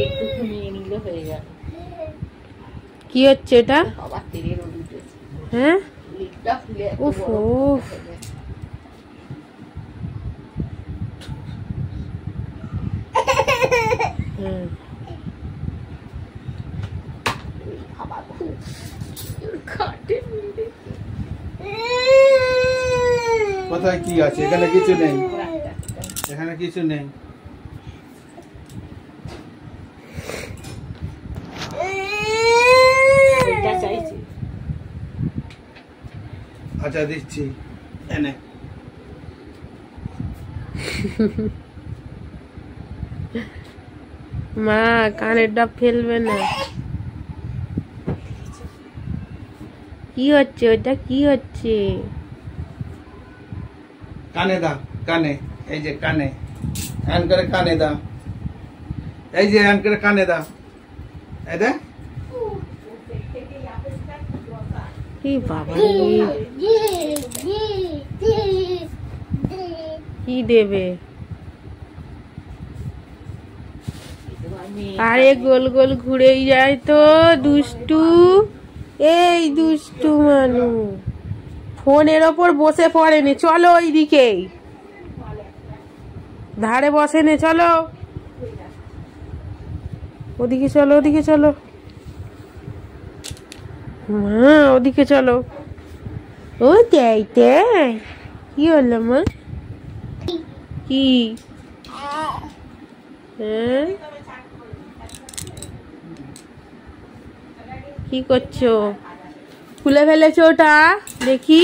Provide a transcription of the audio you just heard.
একটু ঘুমিয়ে নিলে হয়ে গেল। কি হচ্ছে এটা? আবার তেলের রোদ উঠেছে। হ্যাঁ, লিপটা ফুলে এত উফ বড় উফ। হয়ে গেছে। হুম। আবার খুব খাটে মিলে। কোথায় কি আছে? এখানে কিছু নেই, এখানে কিছু নেই। এটা চাইছি। আচ্ছা দিচ্ছি, এনে। মা কানের ডাব ফেলবে না। কি হচ্ছে ওটা? কি হচ্ছে? কানে দাও, কানে, এই যে কানে, এন করে কানে দাও, এই যে এন করে কানে দাও, এই দেখ। কি বাবা, কি দেবে? আরে গোল গোল ঘুরেই যায় তো দুষ্টু। এই দুষ্টু মানুষ ফোনের ওপর বসে পড়েনি, চলো ওইদিকে ধারে বসেনি, চলো ওদিকে, চলো ওদিকে, চলো মা, ওদিকে চলো। ও তাই তাই, কি হলো মা? কি? হ্যাঁ, কি করছো? খুলে ফেলেছো ওটা? দেখি।